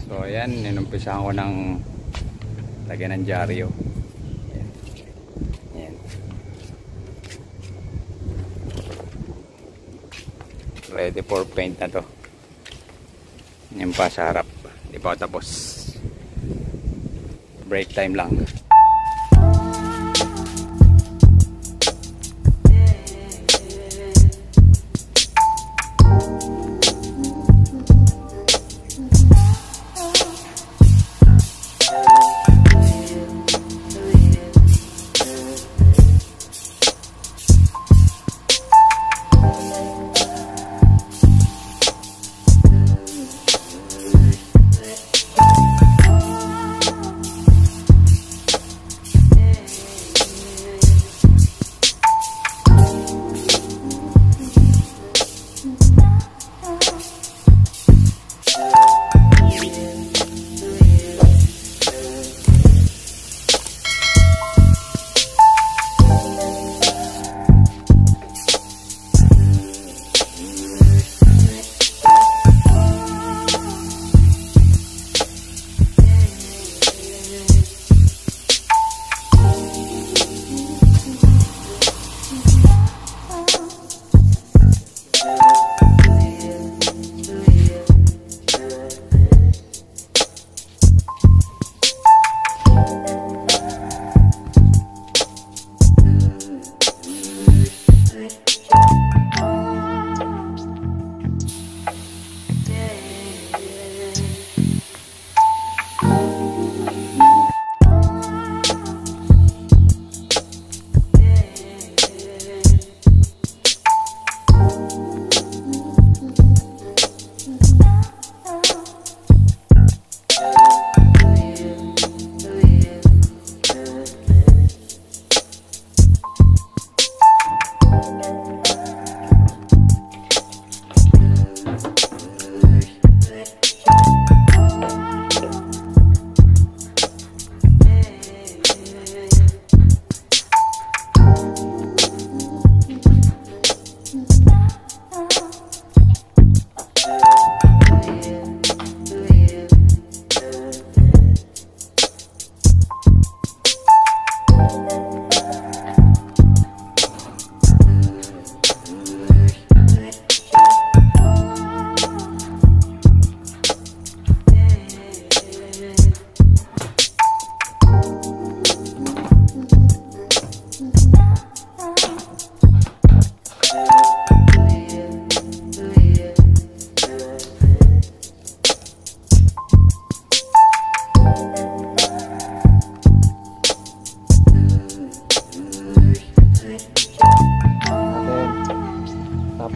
So ayan, inumpisahan ko ng lagyan ng dyaryo. Ayan. Ayan. Ready for paint na to. Yan pa sa harap, di pa tapos. Break time lang.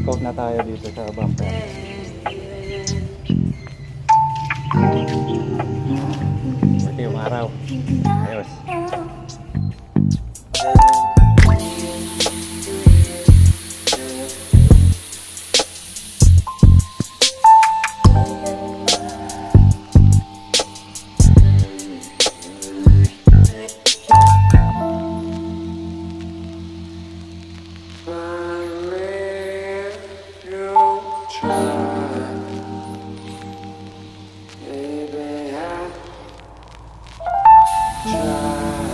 Top na tayo dito sa bumper. Ito yung araw. Ayos. Try.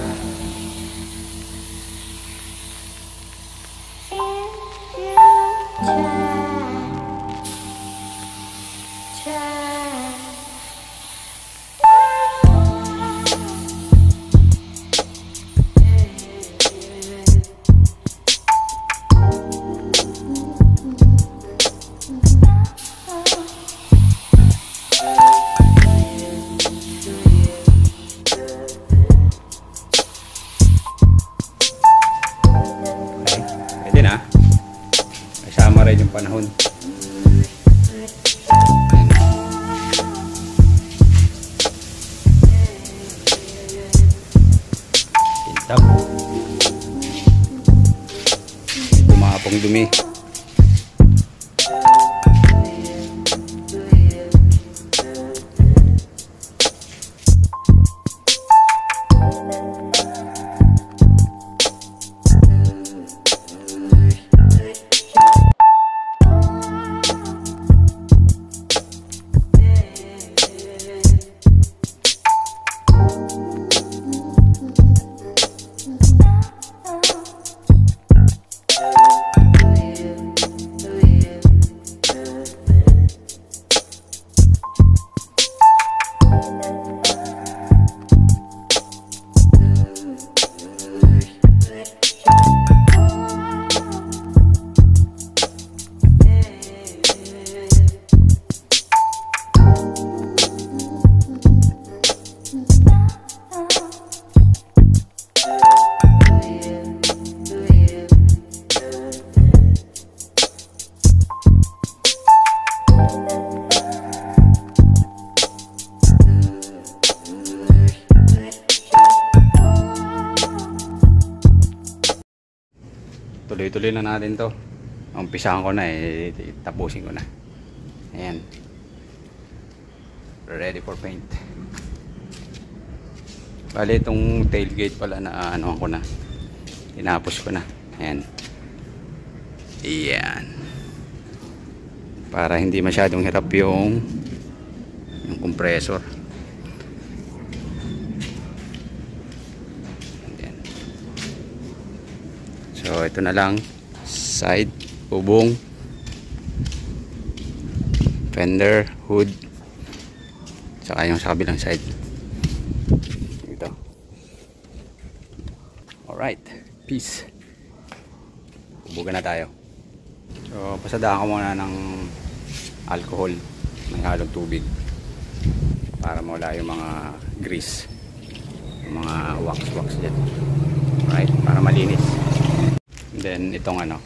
tuloy-tuloy na natin to. Umpisahan ko na tapusin ko na. Ayan, ready for paint. Bali itong tailgate pala na ano ko na, tinapos ko na. Ayan, ayan, para hindi masyadong hirap yung compressor. Ayan. So ito na lang, side, bubong, fender, hood, saka yung sa kabilang side dito. Alright, peace. Bubugan na tayo. So pasadaan ko muna ng alcohol, may halong tubig, para mawala yung mga grease, yung mga wax dyan. Alright, para malinis. And then itong ano,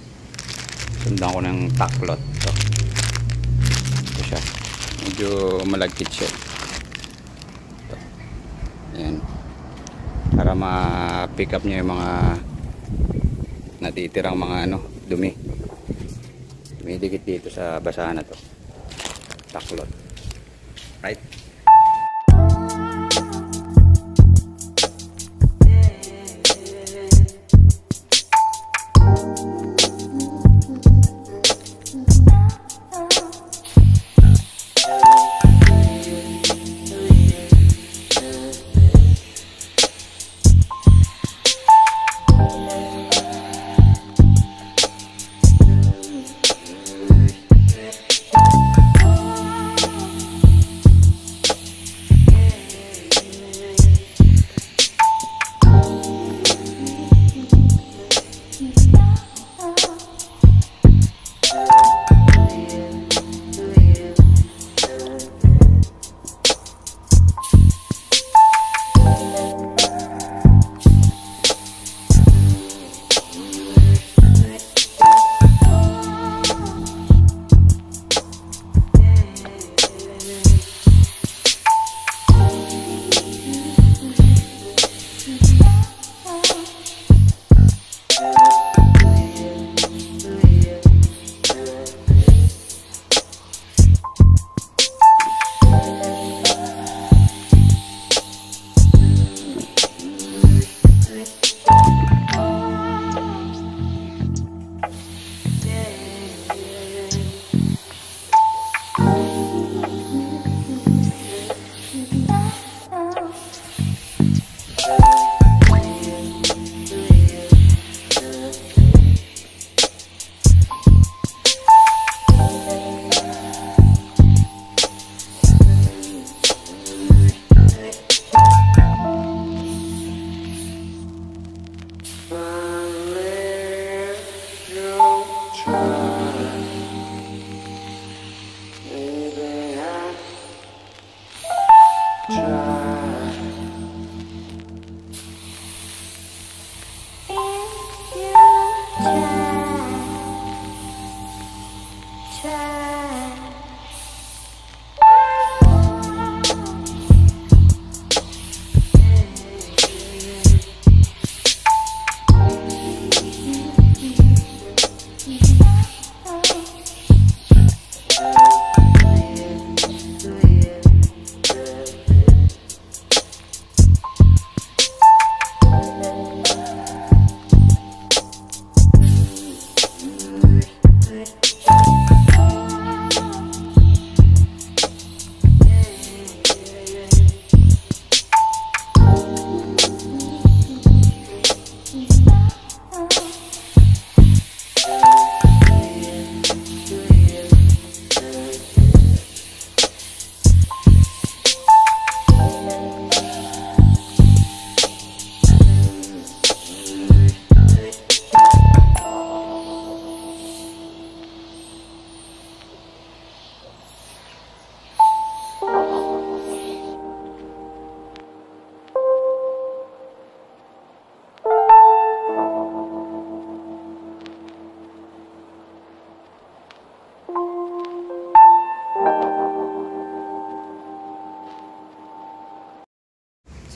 sundan ko ng taklot to. Ito siya, medyo malagkit siya. Ito. Ayan, para ma-pick up niya yung mga natitirang mga ano, dumi. Dumidikit dito sa basahan na to, taklot. Right.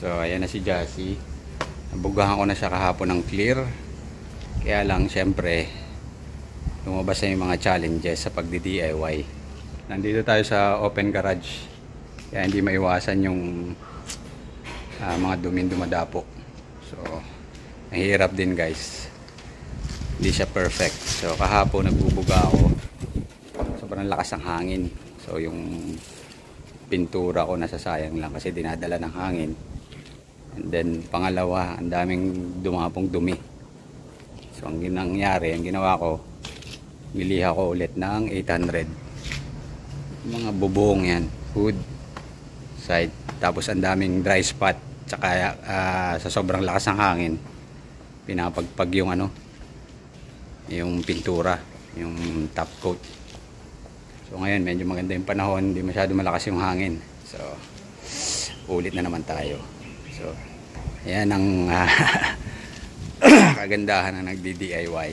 So ayan na si Jassy. Nabugahan ko na siya kahapon ng clear. Kaya lang syempre lumabas na yung mga challenges sa pagdi-DIY. Nandito tayo sa open garage, kaya hindi maiwasan yung mga duming dumadapo. So mahirap din guys, hindi siya perfect. So kahapon nagbubuga ako, sobrang lakas ng hangin. So yung pintura ko nasasayang lang kasi dinadala ng hangin. And then pangalawa, ang daming dumapong dumi. So ang nangyari, ang ginawa ko, biliha ko ulit ng 800. Mga bubong yan, wood side. Tapos ang daming dry spot. Tsaka sa sobrang lakas ng hangin, pinapagpag yung yung pintura, yung top coat. So ngayon medyo maganda yung panahon, hindi masyado malakas yung hangin. So ulit na naman tayo. So ayan ang kagandahan ng nagdi-DIY.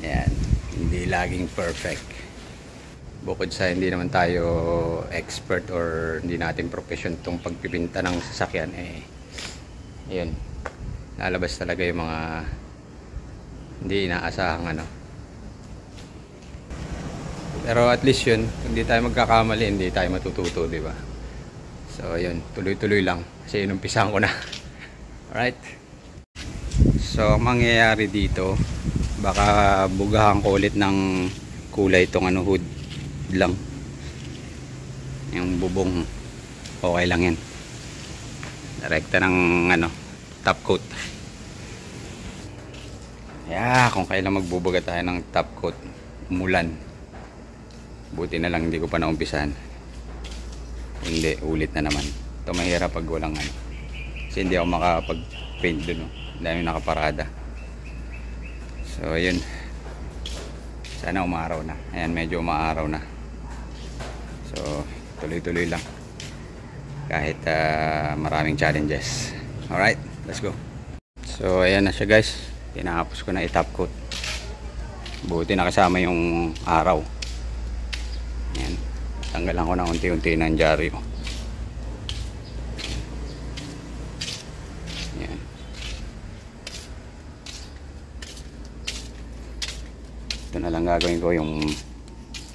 Ayan, hindi laging perfect. Bukod sa hindi naman tayo expert or hindi natin profession tong pagpipinta ng sasakyan, ayun, lalabas talaga yung mga hindi inaasahang pero at least yun, hindi tayo magkakamali, hindi tayo matututo, di ba? So ayun, tuloy-tuloy lang kasi inumpisahan ko na. Alright, so ang mangyayari dito, baka bugahan ko ulit ng kulay itong hood lang, yung bubong okay lang yan, direkta ng top coat. Kung kailan magbubuga tayo ng top coat, umulan, buti na lang hindi ko pa naumpisahan, hindi ulit na naman ito. Mahirap pag walang kasi hindi ako makapag paint dun, dahil nakaparada. So ayun, sana umaraw na. Ayan, medyo umaaraw na. So tuloy-tuloy lang kahit maraming challenges. Alright, let's go. So ayan na siya guys, tinapos ko na i-top coat. Buti nakasama yung araw. Ayan, tanggalan ko na unti-unti ng dyaryo. Ayan, ito na lang gagawin ko, yung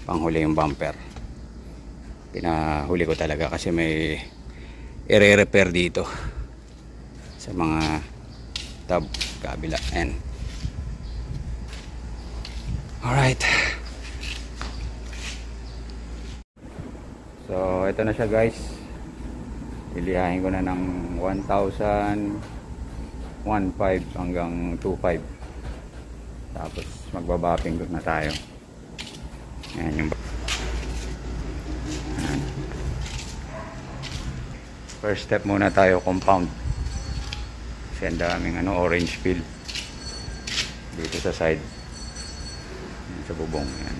panghuli yung bumper. Pinahuli ko talaga kasi may i-repair dito sa mga tab kabila. Ayan, alright. So ito na siya guys, ilihain ko na ng 1,000, 1,500 hanggang 2,500. Tapos magbabapping na tayo. Ayan yung first step muna tayo, compound. Kasi ang daming orange peel dito sa side, sa bubong. Ayan.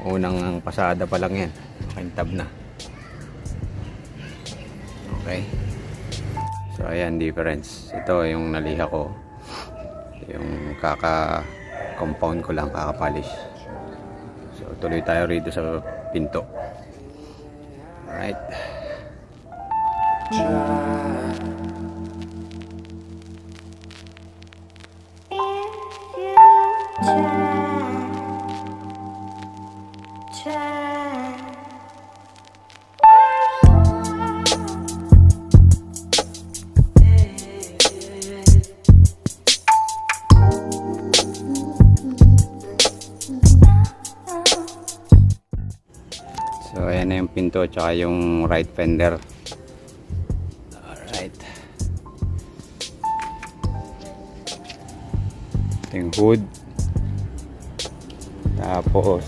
unang pasada pa lang yan, makintab na. Okay, so ayan difference. Ito yung naliha ko, yung kaka compound ko lang, kaka polish. So tuloy tayo rito sa pinto. Alright, so ayan na yung pinto tsaka yung right fender. Alright, ito yung hood, tapos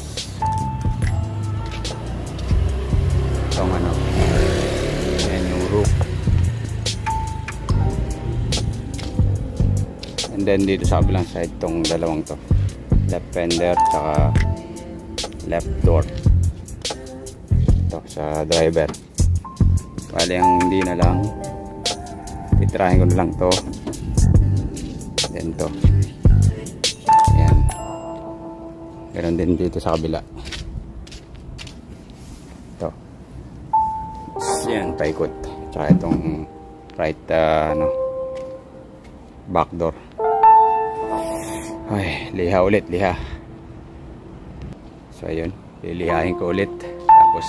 itong ano, ayan yung roof, and then dito sa kabilang side itong dalawang to, left fender tsaka left door. Ito sa driver. Bali ang hindi na lang, titirahin ko na lang to, then to, ayan, ganoon din dito sa kabila. Ito, ayan, paikot, tsaka itong right back door. Ay, liha ulit, liha. So ayun, lilihain ko ulit, tapos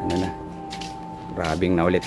ano na, grabbing na ulit.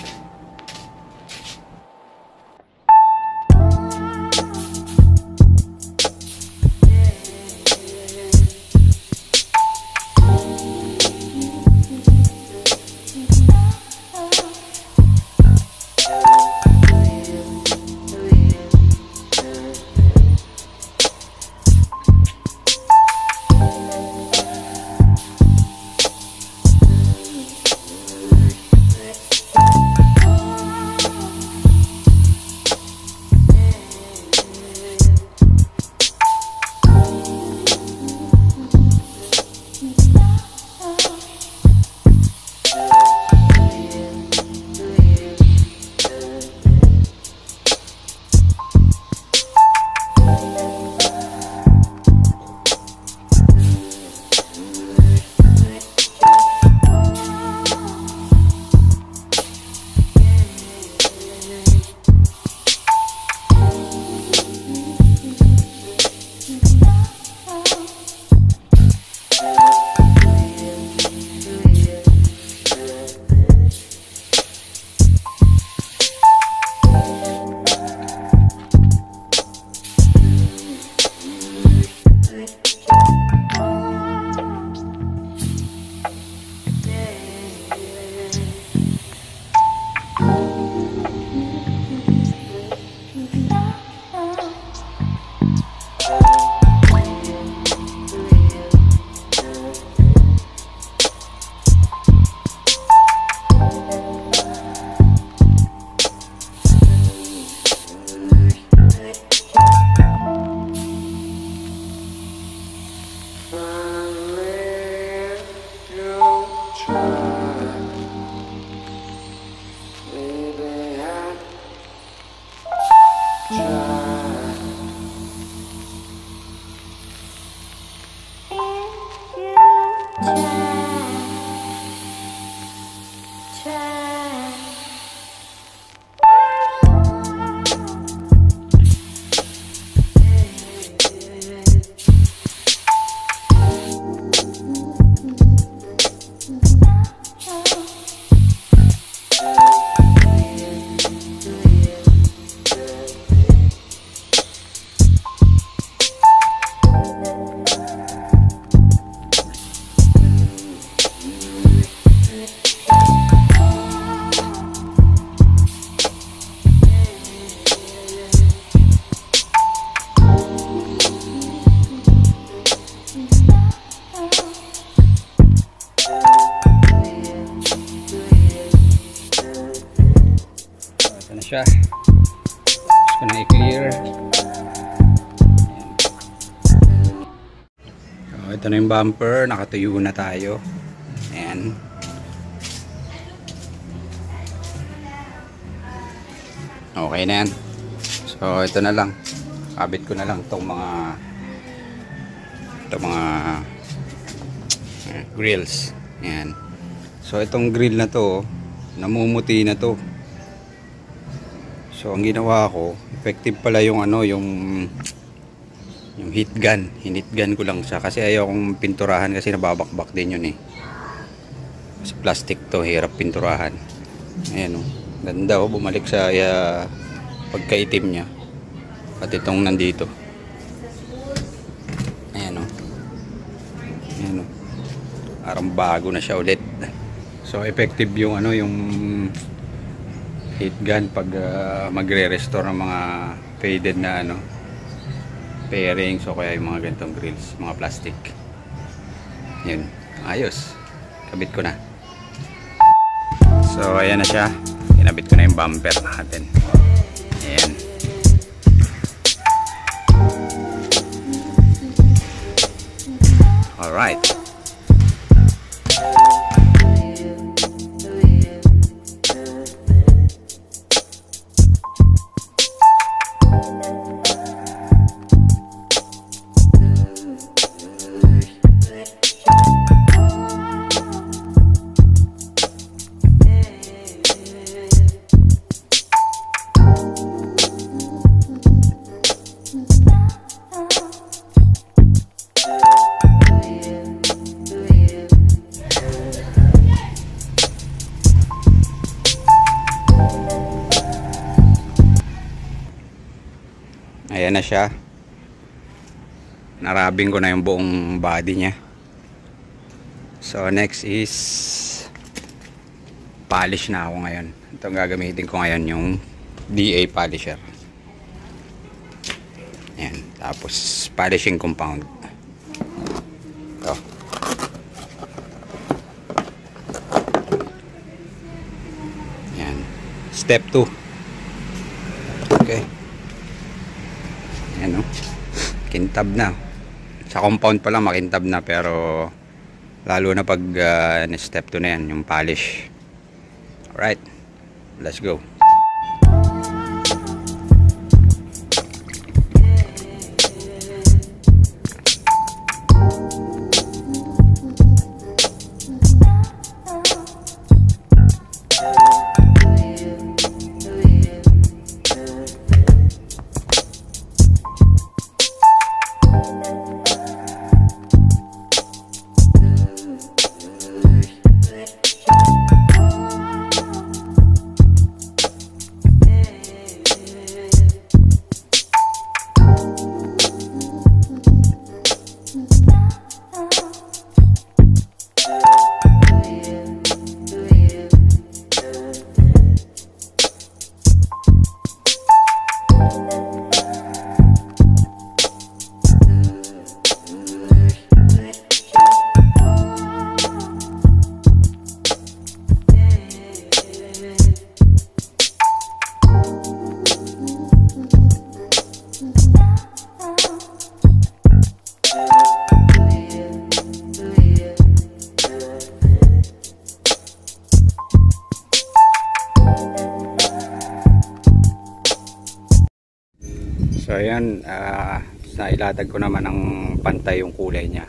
siya. Gusto ko na i-clear. ito na yung bumper, nakatuyo na tayo. Ayan. Okay na yan. So ito na lang, kabit ko na lang itong mga grills. Ayan. So itong grill na to, namumuti na to. So ang ginawa ko, effective pala yung yung heat gun. Hinit gun ko lang siya kasi ayaw kong pinturahan kasi nababakbak din yun eh. Kasi plastic to, hirap pinturahan. Ayan ganda bumalik sa pagkaitim niya. At itong nandito. Ayan Ayan parang bago na siya ulit. So effective yung yung heat gun pag magre-restore ng mga faded na bearings o kaya yung mga ganitong grills, mga plastic. Yun, ayos. Kabit ko na. So ayan na siya. Kinabit ko na yung bumper natin. Ayan. Alright. Ayan na siya. Narabing ko na yung buong body niya. So next is polish na ako ngayon. Itong gagamitin ko ngayon yung DA polisher. Ayan. Tapos polishing compound. Ito. Ayan. Step 2. Okay. Ayan kintab na. Sa compound pa lang makintab na, pero lalo na pag step 2 na yan, yung polish. Alright, let's go. So ayan, nailatag ko naman ng pantay yung kulay niya.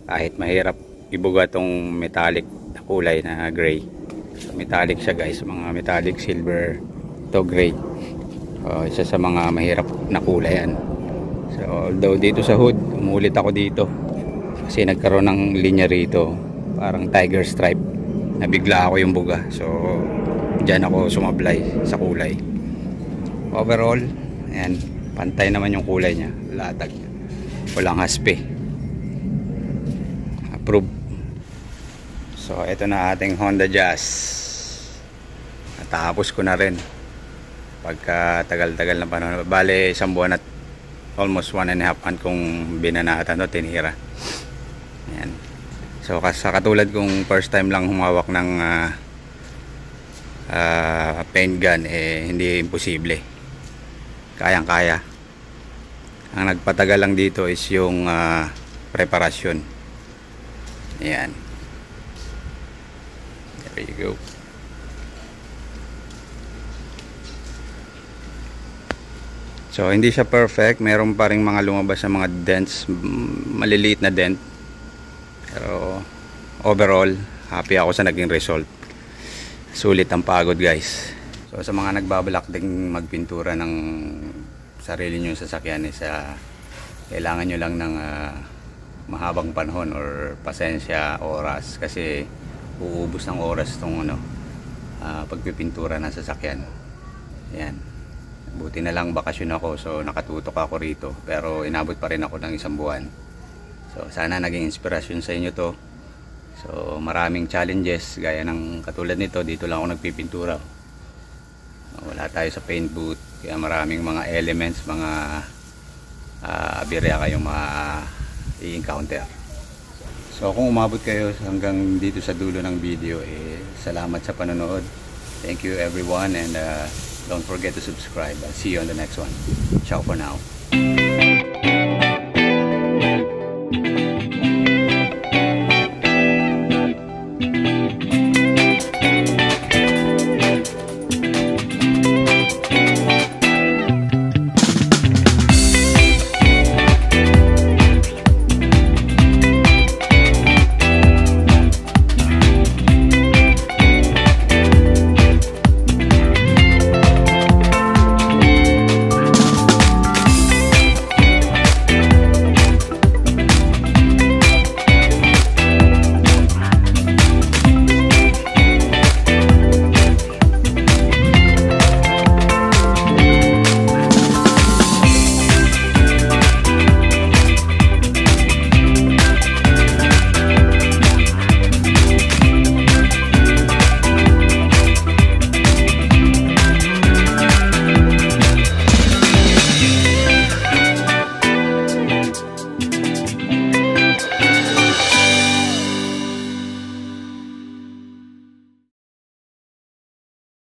Kahit mahirap ibuga tong metallic na kulay na gray. So, metallic siya guys, mga metallic silver to gray. Isa sa mga mahirap na kulay yan. So although dito sa hood, umulit ako dito. Kasi nagkaroon ng linya rito, parang tiger stripe. Nabigla ako yung buga. So dyan ako sumablay sa kulay. Overall, ayan, pantay naman yung kulay niya, latag, walang haspe, approve. So ito na ating Honda Jazz. Natapos ko na rin pagka tagal-tagal na panahon. Bale isang buwan at almost 1.5 months kung binanatan o tinira. Ayan. So sa katulad kong first time lang humawak ng paint gun, hindi imposible, kayang-kaya. Ang nagpatagal lang dito is yung preparasyon. Ayan. There you go. So hindi siya perfect, meron pa ring mga lumabas na mga dents, maliliit na dent. Pero overall, happy ako sa naging result. Sulit ang pagod, guys. So sa mga nagbabalak ding magpintura ng sarili nyo sasakyan is kailangan nyo lang ng mahabang panahon or pasensya, oras, kasi uubos ng oras tong pagpipintura ng sasakyan. Ayan. Buti na lang bakasyon ako, so nakatutok ako rito, pero inabot pa rin ako ng 1 buwan. So sana naging inspirasyon sa inyo to. So maraming challenges gaya ng katulad nito, dito lang ako nagpipintura. Wala tayo sa paint booth, kaya maraming mga elements, mga abirya kayong i-encounter. So kung umabot kayo hanggang dito sa dulo ng video, salamat sa panonood. Thank you everyone, and don't forget to subscribe. I'll see you on the next one. Ciao for now.